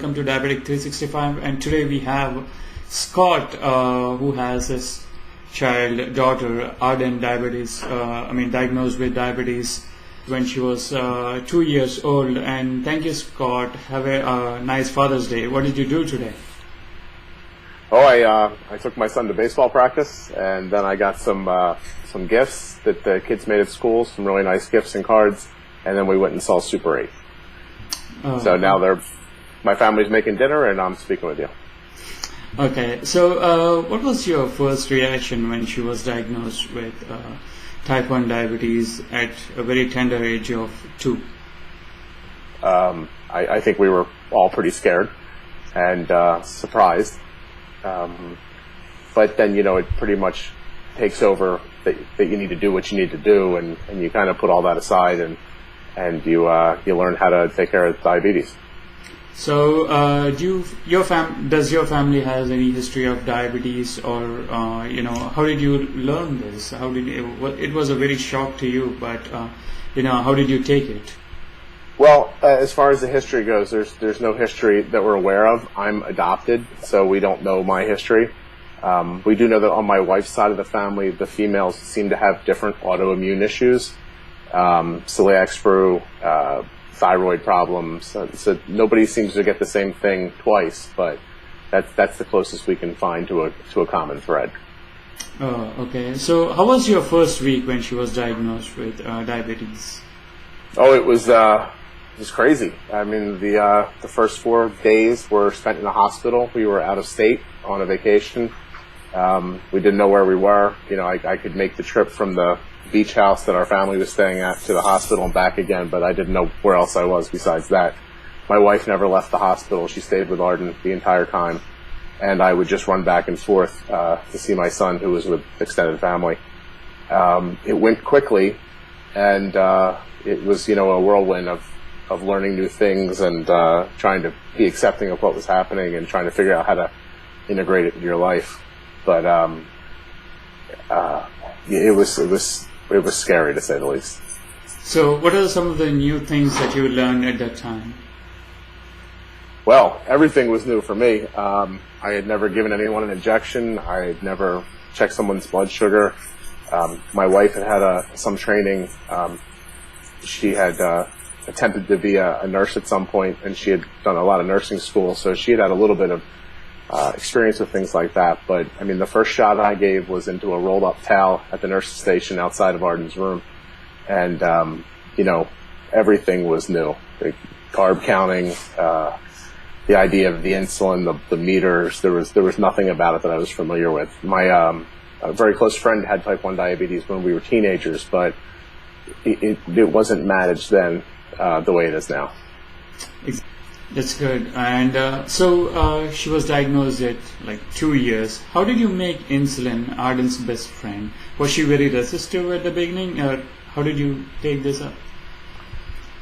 welcome to Diabetic 365. And today we have Scott, who has his daughter, Arden, diagnosed with diabetes when she was 2 years old. And thank you, Scott. Have a nice Father's Day. What did you do today? Oh, I took my son to baseball practice, and then I got some gifts that the kids made at school, some really nice gifts and cards, and then we went and saw Super 8. So now my family's making dinner, and I'm speaking with you. Okay, so what was your first reaction when she was diagnosed with type 1 diabetes at a very tender age of 2? I think we were all pretty scared and surprised. But then, it pretty much takes over that you need to do what you need to do, and you kind of put all that aside, and you learn how to take care of diabetes. So, does your family has any history of diabetes, or how did you learn this? It was a very shock to you, but how did you take it? Well, as far as the history goes, there's no history that we're aware of. I'm adopted, so we don't know my history. We do know that on my wife's side of the family, the females seem to have different autoimmune issues, celiac sprue, thyroid problems. So nobody seems to get the same thing twice, but that's the closest we can find to a common thread. Oh, okay. So how was your first week when she was diagnosed with diabetes? Oh, it was crazy. I mean, the first 4 days were spent in the hospital. We were out of state on a vacation. We didn't know where we were. I could make the trip from the beach house that our family was staying at to the hospital and back again, but I didn't know where else I was besides that. My wife never left the hospital. She stayed with Arden the entire time, and I would just run back and forth to see my son, who was with extended family. It went quickly, and it was, a whirlwind of learning new things and trying to be accepting of what was happening and trying to figure out how to integrate it in your life. But it was scary, to say the least. So what are some of the new things that you learned at that time? Well, everything was new for me. I had never given anyone an injection. I had never checked someone's blood sugar. My wife had some training. She had attempted to be a nurse at some point, and she had done a lot of nursing school, so she had a little bit of experience with things like that. But I mean, the first shot I gave was into a rolled-up towel at the nurse's station outside of Arden's room, and everything was new. The carb counting, the idea of the insulin, the meters. There was nothing about it that I was familiar with. My a very close friend had type 1 diabetes when we were teenagers, but it wasn't managed then the way it is now. That's good. And so she was diagnosed at 2 years. How did you make insulin Arden's best friend? Was she very resistive at the beginning, or how did you take this up?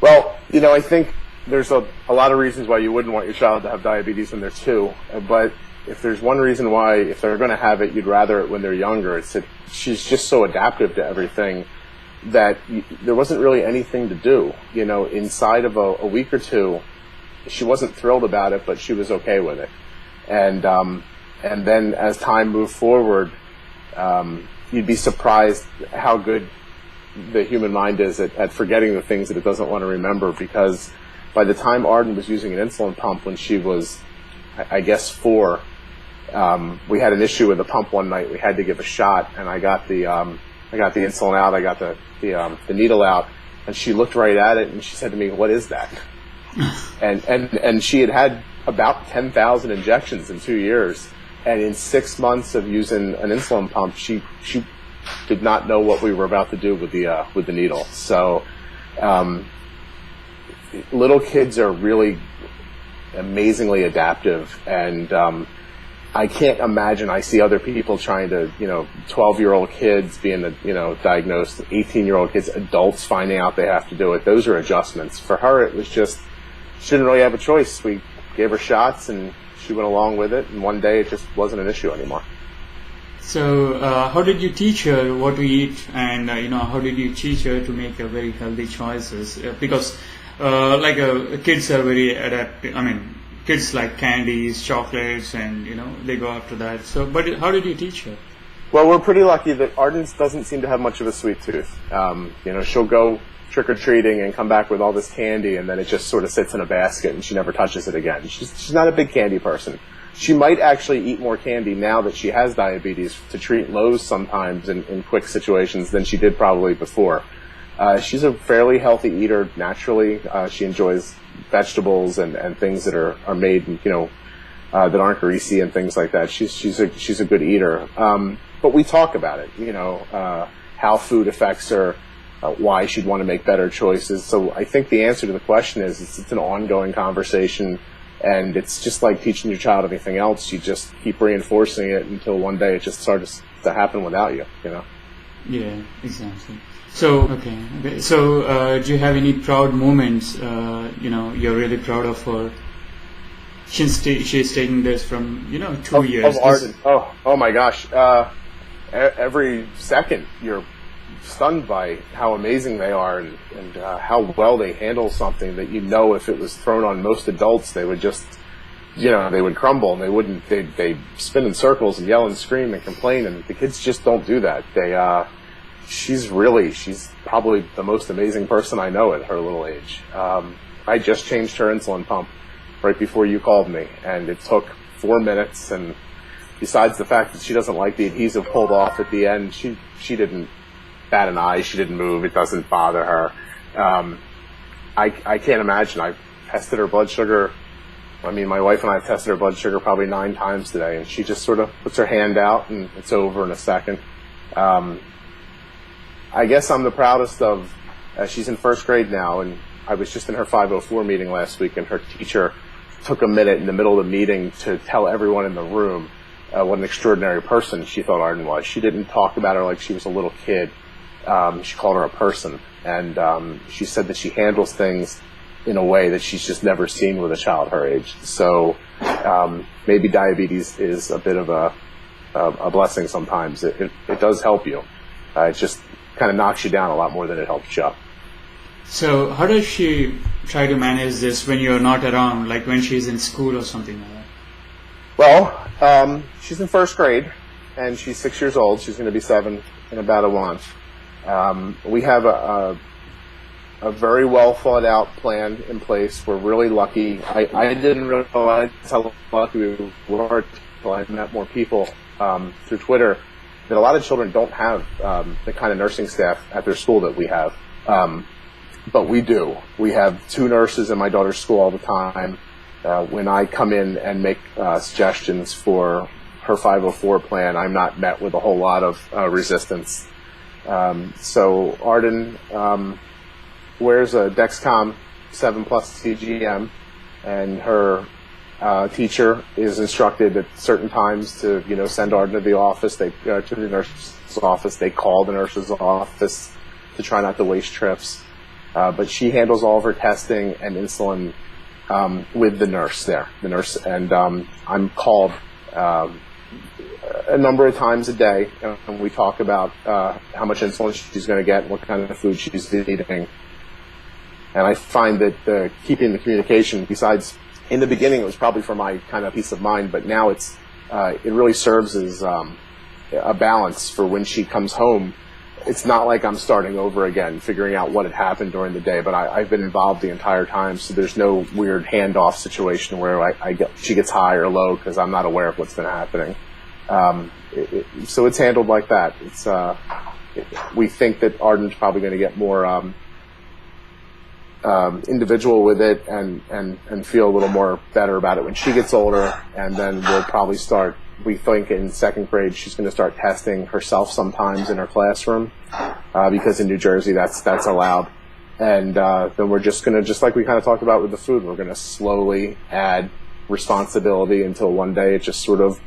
Well, I think there's a lot of reasons why you wouldn't want your child to have diabetes when they're 2, but if there's one reason why, if they're going to have it, you'd rather it when they're younger, it's that she's just so adaptive to everything that there wasn't really anything to do. Inside of a week or two, she wasn't thrilled about it, but she was okay with it. And then as time moved forward, you'd be surprised how good the human mind is at forgetting the things that it doesn't want to remember, because by the time Arden was using an insulin pump when she was, I guess, 4, we had an issue with the pump one night. We had to give a shot, and I got the insulin out, I got the needle out, and she looked right at it and she said to me, "What is that?" and she had about 10,000 injections in 2 years, and in 6 months of using an insulin pump, she did not know what we were about to do with the needle. So little kids are really amazingly adaptive, and I can't imagine. I see other people trying to, 12-year-old kids being, diagnosed, 18-year-old kids, adults finding out they have to do it. Those are adjustments. For her, it was just, she didn't really have a choice. We gave her shots, and she went along with it, and one day it just wasn't an issue anymore. So how did you teach her what to eat, and how did you teach her to make a very healthy choices? Because kids are very kids like candies, chocolates, and they go after that. So, but how did you teach her? Well, we're pretty lucky that Arden doesn't seem to have much of a sweet tooth. She'll go trick-or-treating and come back with all this candy, and then it just sort of sits in a basket and she never touches it again. She's not a big candy person. She might actually eat more candy now that she has diabetes to treat lows sometimes in quick situations than she did probably before. She's a fairly healthy eater naturally. She enjoys vegetables and things that are made, that aren't greasy and things like that. She's a good eater. But we talk about it, how food affects her, why she'd want to make better choices. So I think the answer to the question is it's an ongoing conversation, and it's just like teaching your child anything else. You just keep reinforcing it until one day it just starts to happen without you, Yeah, exactly. So, okay. So, do you have any proud moments, you're really proud of her? She's taking this from, 2 years. Of Arden. Oh my gosh. Every second you're stunned by how amazing they are and how well they handle something that if it was thrown on most adults, they would just, they would crumble and they'd spin in circles and yell and scream and complain, and the kids just don't do that. She's probably the most amazing person I know at her little age. I just changed her insulin pump right before you called me, and it took 4 minutes, and besides the fact that she doesn't like the adhesive pulled off at the end, she didn't bat an eye, she didn't move, it doesn't bother her. I can't imagine. I've tested her blood sugar. My wife and I have tested her blood sugar probably 9 times today, and she just sort of puts her hand out and it's over in a second. I guess I'm the proudest of, she's in 1st grade now, and I was just in her 504 meeting last week, and her teacher took a minute in the middle of the meeting to tell everyone in the room what an extraordinary person she thought Arden was. She didn't talk about her like she was a little kid. She called her a person, and she said that she handles things in a way that she's just never seen with a child her age. So maybe diabetes is a bit of a blessing sometimes. It does help you. It just kind of knocks you down a lot more than it helps you up. So how does she try to manage this when you're not around, like when she's in school or something like that? Well, she's in 1st grade, and she's 6 years old. She's going to be 7 in about a month. We have a very well thought out plan in place. We're really lucky. I didn't realize how lucky we were until I met more people through Twitter, that a lot of children don't have the kind of nursing staff at their school that we have. But we do. We have 2 nurses in my daughter's school all the time. When I come in and make suggestions for her 504 plan, I'm not met with a whole lot of resistance. So Arden wears a Dexcom 7 Plus CGM, and her teacher is instructed at certain times to send Arden to the office. To the nurse's office. They call the nurse's office to try not to waste trips. But she handles all of her testing and insulin with the nurse there. The nurse, and I'm called a number of times a day, and we talk about how much insulin she's going to get and what kind of food she's eating. And I find that keeping the communication, besides in the beginning it was probably for my kind of peace of mind, but now it really serves as a balance for when she comes home. It's not like I'm starting over again, figuring out what had happened during the day, but I've been involved the entire time, so there's no weird handoff situation where she gets high or low because I'm not aware of what's been happening. So it's handled like that. We think that Arden's probably going to get more individual with it and feel a little more better about it when she gets older, and then we'll probably start. We think in 2nd grade she's going to start testing herself sometimes in her classroom because in New Jersey that's allowed. And then we're just going to, just like we kind of talked about with the food, we're going to slowly add responsibility until one day it just sort of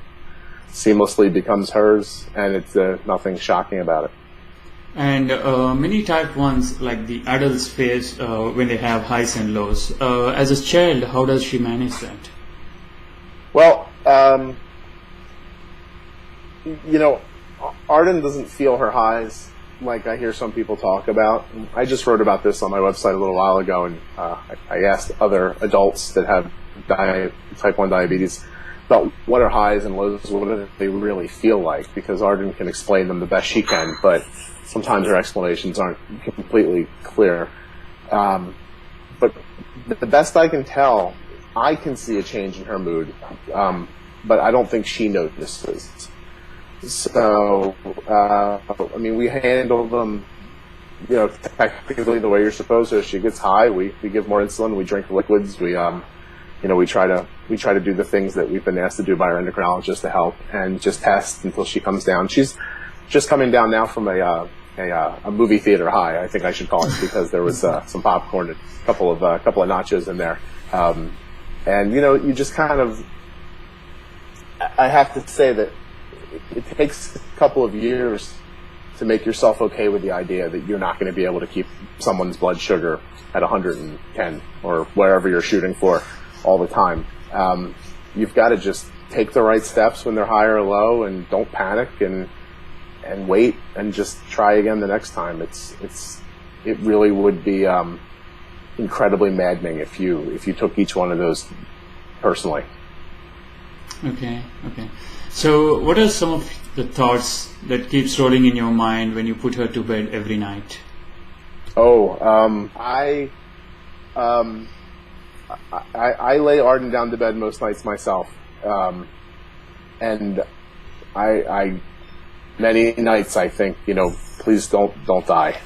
seamlessly becomes hers, and it's nothing shocking about it. And many type 1s, like the adults face when they have highs and lows. As a child, how does she manage that? Well, Arden doesn't feel her highs like I hear some people talk about. I just wrote about this on my website a little while ago, and I asked other adults that have type 1 diabetes about what are highs and lows, what do they really feel like, because Arden can explain them the best she can, but sometimes her explanations aren't completely clear. But the best I can tell, I can see a change in her mood, but I don't think she notices. So, I mean, we handle them, you know, technically the way you're supposed to. If she gets high, we give more insulin, we drink liquids, we try to do the things that we've been asked to do by our endocrinologist to help, and just test until she comes down. She's just coming down now from a movie theater high, I think I should call it, because there was some popcorn and a couple of nachos in there, and you know, you just kind of, I have to say that it takes a couple of years to make yourself okay with the idea that you're not going to be able to keep someone's blood sugar at 110 or wherever you're shooting for all the time. You've got to just take the right steps when they're high or low, and don't panic, and wait, and just try again the next time. It really would be incredibly maddening if you took each one of those personally. Okay. So what are some of the thoughts that keeps rolling in your mind when you put her to bed every night? I lay Arden down to bed most nights myself, and I many nights I think, you know, please don't die,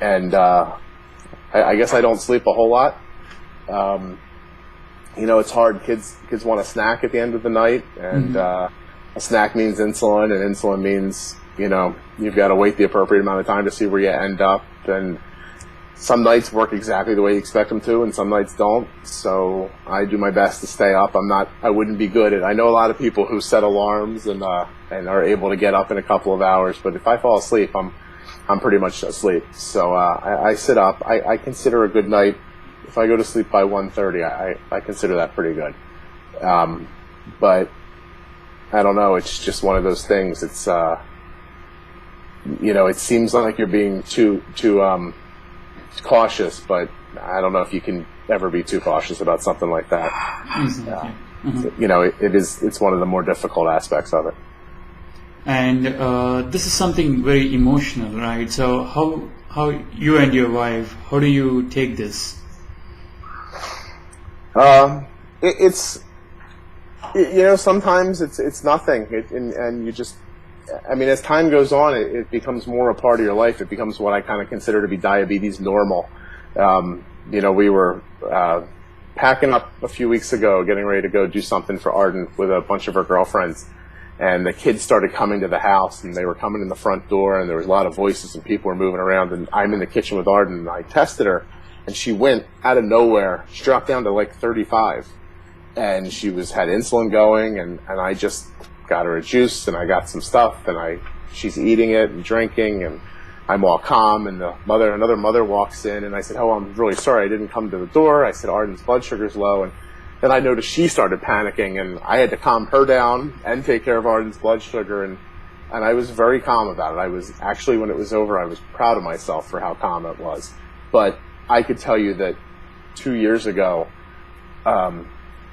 and I guess I don't sleep a whole lot. You know, it's hard. Kids want a snack at the end of the night, and a snack means insulin, and insulin means, you know, you've got to wait the appropriate amount of time to see where you end up. And some nights work exactly the way you expect them to, and some nights don't. So I do my best to stay up. I wouldn't be good at. I know a lot of people who set alarms and are able to get up in a couple of hours, but if I fall asleep, I'm pretty much asleep. So I sit up. I consider a good night, if I go to sleep by 1:30, I consider that pretty good. But I don't know, it's just one of those things. It's, you know, it seems like you're being too cautious, but I don't know if you can ever be too cautious about something like that. You know, it's one of the more difficult aspects of it. And this is something very emotional, right? So how you and your wife, how do you take this? It's you know, sometimes it's nothing, and you just, I mean, as time goes on, it becomes more a part of your life. It becomes what I kind of consider to be diabetes normal. You know, we were packing up a few weeks ago, getting ready to go do something for Arden with a bunch of her girlfriends, and the kids started coming to the house, and they were coming in the front door, and there was a lot of voices, and people were moving around, and I'm in the kitchen with Arden, and I tested her, and she went out of nowhere. She dropped down to like 35, and she had insulin going, and I just got her a juice, and I got some stuff, and she's eating it and drinking, and I'm all calm, and another mother walks in, and I said, "Oh, I'm really sorry, I didn't come to the door." I said, "Arden's blood sugar's low," and then I noticed she started panicking, and I had to calm her down and take care of Arden's blood sugar, and I was very calm about it. I was actually, when it was over, I was proud of myself for how calm it was. But I could tell you that 2 years ago,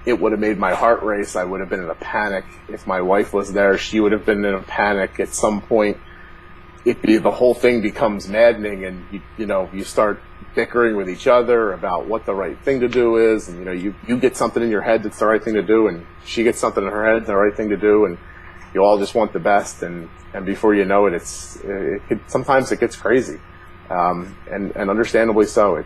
it would have made my heart race. I would have been in a panic. If my wife was there, she would have been in a panic. At some point, the whole thing becomes maddening, and you start bickering with each other about what the right thing to do is, and you get something in your head that's the right thing to do, and she gets something in her head the right thing to do, and you all just want the best, and before you know it, sometimes it gets crazy, and understandably so.